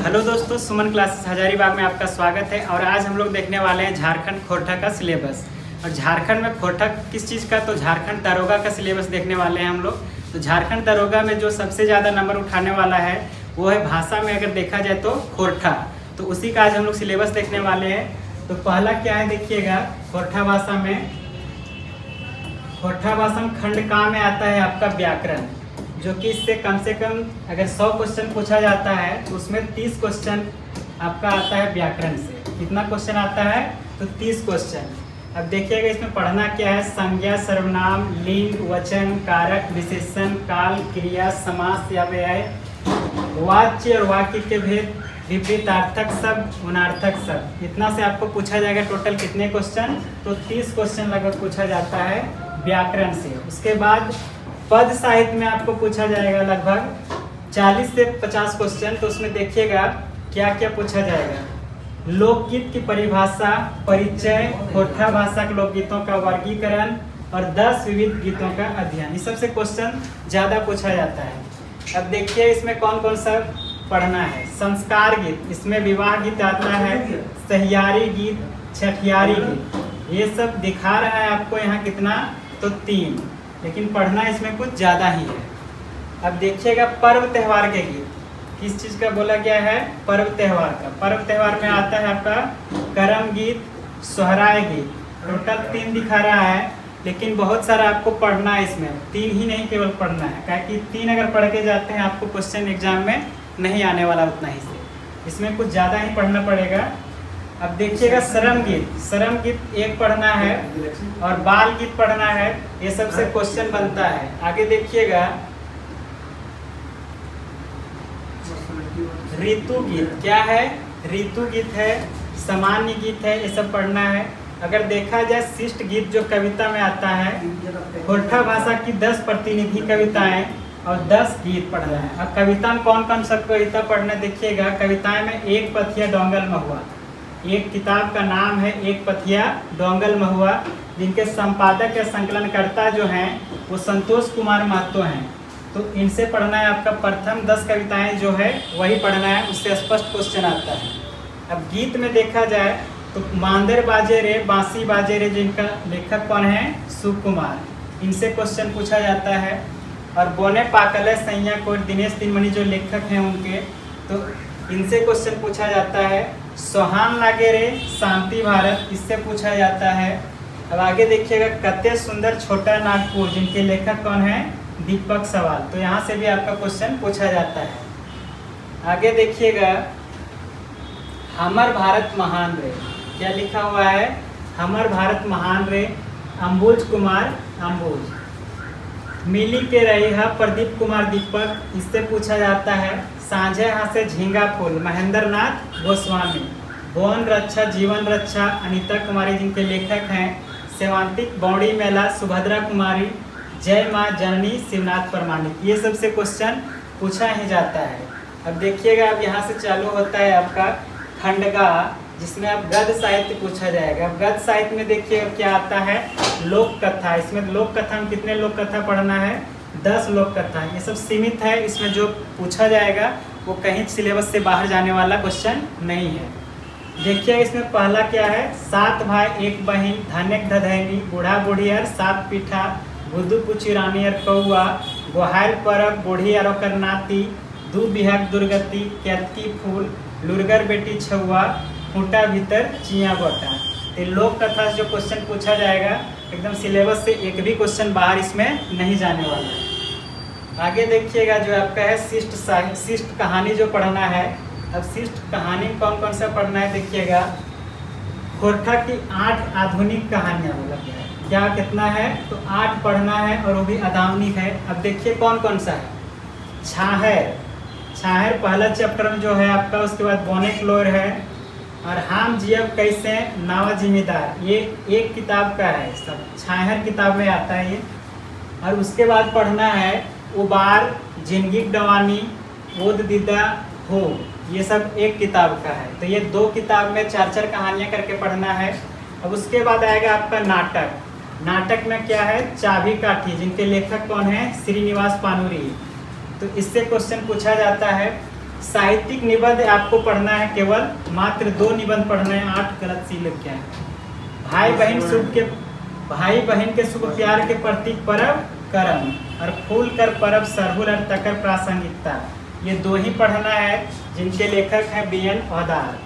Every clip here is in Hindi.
हेलो दोस्तों, सुमन क्लासेस हजारीबाग में आपका स्वागत है। और आज हम लोग देखने वाले हैं झारखंड खोरठा का सिलेबस। और झारखंड में खोरठा किस चीज़ का, तो झारखंड दरोगा का सिलेबस देखने वाले हैं हम लोग। तो झारखंड दरोगा में जो सबसे ज़्यादा नंबर उठाने वाला है वो है भाषा में, अगर देखा जाए तो खोरठा। तो उसी का आज हम लोग सिलेबस देखने वाले हैं। तो पहला क्या है देखिएगा, खोरठा भाषा में, खोरठा भाषा में खंड का में आता है आपका व्याकरण, जो कि इससे कम से कम अगर 100 क्वेश्चन पूछा जाता है तो उसमें 30 क्वेश्चन आपका आता है व्याकरण से। कितना क्वेश्चन आता है, तो 30 क्वेश्चन। अब देखिएगा इसमें पढ़ना क्या है, संज्ञा, सर्वनाम, लिंग, वचन, कारक, विशेषण, काल, क्रिया, समास या व्यय, वाच्य और वाक्य के भेद, विपरीतार्थक शब्द, गुणार्थक शब्द। इतना से आपको पूछा जाएगा। टोटल कितने क्वेश्चन, तो 30 क्वेश्चन लगभग पूछा जाता है व्याकरण से। उसके बाद पद साहित्य में आपको पूछा जाएगा लगभग 40 से 50 क्वेश्चन। तो उसमें देखिएगा क्या क्या पूछा जाएगा। लोकगीत की परिभाषा, परिचय, खोरठा भाषा के लोकगीतों का वर्गीकरण और 10 विविध गीतों का अध्ययन। इस सबसे क्वेश्चन ज़्यादा पूछा जाता है। अब देखिए इसमें कौन कौन सा पढ़ना है। संस्कार गीत, इसमें विवाह गीत आता है, सहियारी गीत, छठियारी गीत, ये सब दिखा रहा है आपको यहाँ कितना, तो 3, लेकिन पढ़ना इसमें कुछ ज़्यादा ही है। अब देखिएगा पर्व त्यौहार के गीत, किस चीज़ का बोला गया है, पर्व त्यौहार का। पर्व त्यौहार में आता है आपका करम गीत, सोहराय गीत। टोटल 3 दिखा रहा है, लेकिन बहुत सारा आपको पढ़ना है इसमें। 3 ही नहीं केवल पढ़ना है, क्योंकि 3 अगर पढ़ के जाते हैं आपको क्वेश्चन एग्जाम में नहीं आने वाला उतना ही से। इसमें कुछ ज़्यादा ही पढ़ना पड़ेगा। अब देखिएगा सरम गीत, सरम गीत 1 पढ़ना है और बाल गीत पढ़ना है। ये सबसे क्वेश्चन बनता है। आगे देखिएगा ऋतु गीत, क्या है, ऋतु गीत है, सामान्य गीत है, ये सब पढ़ना है। अगर देखा जाए शिष्ट गीत जो कविता में आता है, खोरठा भाषा की 10 प्रतिनिधि कविताएं और 10 गीत पढ़ना है। अब कविता में कौन कौन सा कविता पढ़ना देखिएगा। कविताएं में एक पथिया डोंगल महुआ, एक किताब का नाम है एक पथिया डोंगल महुआ, जिनके संपादक या संकलनकर्ता जो हैं वो संतोष कुमार महतो हैं। तो इनसे पढ़ना है आपका। प्रथम 10 कविताएं जो है वही पढ़ना है, उससे स्पष्ट क्वेश्चन आता है। अब गीत में देखा जाए तो मांदर बाजे रे, बांसी बाजे रे, जिनका लेखक कौन है, सुकुमार, इनसे क्वेश्चन पूछा जाता है। और बोने पाकले सैया को, दिनेश तिनमणि जो लेखक हैं उनके, तो इनसे क्वेश्चन पूछा जाता है। सोहान लागे रे, शांति भारत, इससे पूछा जाता है। अब आगे देखिएगा कते सुंदर छोटा नागपुर, जिनके लेखक कौन है, दीपक सवाल, तो यहाँ से भी आपका क्वेश्चन पूछा जाता है। आगे देखिएगा हमर भारत महान रे, क्या लिखा हुआ है, हमर भारत महान रे, अंबुज कुमार अंबुज। मिली के रही है प्रदीप कुमार दीपक, इससे पूछा जाता है। साझे हासे झींगा फूल, महेंद्र नाथ गोस्वामी। वन रक्षा जीवन रक्षा, अनीता कुमारी, जिनके लेखक हैं। सेवांतिक बौड़ी मेला, सुभद्रा कुमारी। जय माँ जननी, शिवनाथ प्रमाणिक। ये सबसे क्वेश्चन पूछा ही जाता है। अब देखिएगा, अब यहाँ से चालू होता है आपका खंडगा, जिसमें अब गद्य साहित्य पूछा जाएगा। अब गद्य साहित्य में देखिए क्या आता है, लोक कथा। इसमें लोक कथा में कितने लोक कथा पढ़ना है, 10 लोक कथा। ये सब सीमित है, इसमें जो पूछा जाएगा वो कहीं सिलेबस से बाहर जाने वाला क्वेश्चन नहीं है। देखिए इसमें पहला क्या है, 7 भाई 1 बहन, धनक धधैनी, बूढ़ा बूढ़ी और 7 पीठा, गुदू पुची रानी और कौआ, गोहायल परब, बूढ़ी और ओकर नाती, दू बिहक दुर्गति, केतकी फूल, लुरगर बेटी छुआ, खूंटा भीतर चिया बोटा। तो लोक कथा से जो क्वेश्चन पूछा जाएगा, एकदम सिलेबस से एक भी क्वेश्चन बाहर इसमें नहीं जाने वाला है। आगे देखिएगा जो आपका है शिष्ट कहानी जो पढ़ना है। अब शिष्ट कहानी में कौन कौन सा पढ़ना है देखिएगा। खोरठा की 8 आधुनिक कहानियाँ बोला गया है। क्या कितना है, तो 8 पढ़ना है, और वो भी आधुनिक है। अब देखिए कौन कौन सा है। छाहर, छाहर पहला चैप्टर में जो है आपका। उसके बाद बोने क्लोर है, और हम जियब कैसे नावा जिम्मेदार, ये एक किताब का है, सब छाहर किताब में आता है ये। और उसके बाद पढ़ना है उबार, जिंदगी डवानी, ओद दीदा हो, ये सब एक किताब का है। तो ये 2 किताब में 4-4 कहानियाँ करके पढ़ना है। अब उसके बाद आएगा आपका नाटक। नाटक में क्या है, चाबी काठी, जिनके लेखक कौन है, श्रीनिवास पानुरी। तो इससे क्वेश्चन पूछा जाता है। साहित्यिक निबंध आपको पढ़ना है, केवल मात्र 2 निबंध पढ़ना है। 8 गलत सी लग गया है। भाई बहन के शुभ प्यार के प्रतीक परब करम, और फूल कर परब सरहुल और तकर प्रासंगिकता। ये 2 ही पढ़ना है, जिनके लेखक हैं BN औदार।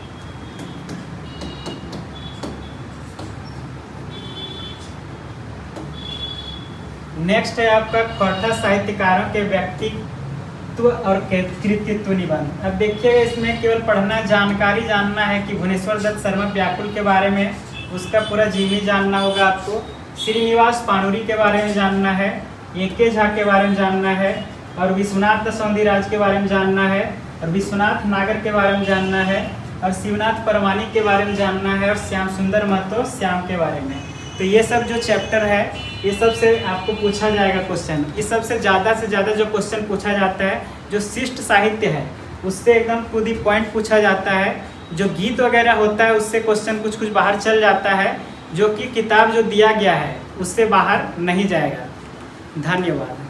नेक्स्ट है आपका खोरठा साहित्यकारों के व्यक्तित्व और कृतित्व निबंध। अब देखिएगा, इसमें केवल पढ़ना, जानकारी जानना है कि भुवनेश्वर दत्त शर्मा व्याकुल के बारे में उसका पूरा जीवनी जानना होगा आपको। श्रीनिवास पाणुरी के बारे में जानना है, ए.के. झा के बारे में जानना है, और विश्वनाथ सौंदीराज के बारे में जानना है, और विश्वनाथ नागर के बारे में जानना है, और शिवनाथ परमाणिक के बारे में जानना है, और श्याम सुंदर महतो श्याम के बारे में। तो ये सब जो चैप्टर है, ये सब से आपको पूछा जाएगा क्वेश्चन। इस सब से ज़्यादा जो क्वेश्चन पूछा जाता है, जो शिष्ट साहित्य है उससे एकदम खुद ही पॉइंट पूछा जाता है। जो गीत वगैरह होता है उससे क्वेश्चन कुछ बाहर चल जाता है, जो कि किताब जो दिया गया है उससे बाहर नहीं जाएगा। धन्यवाद।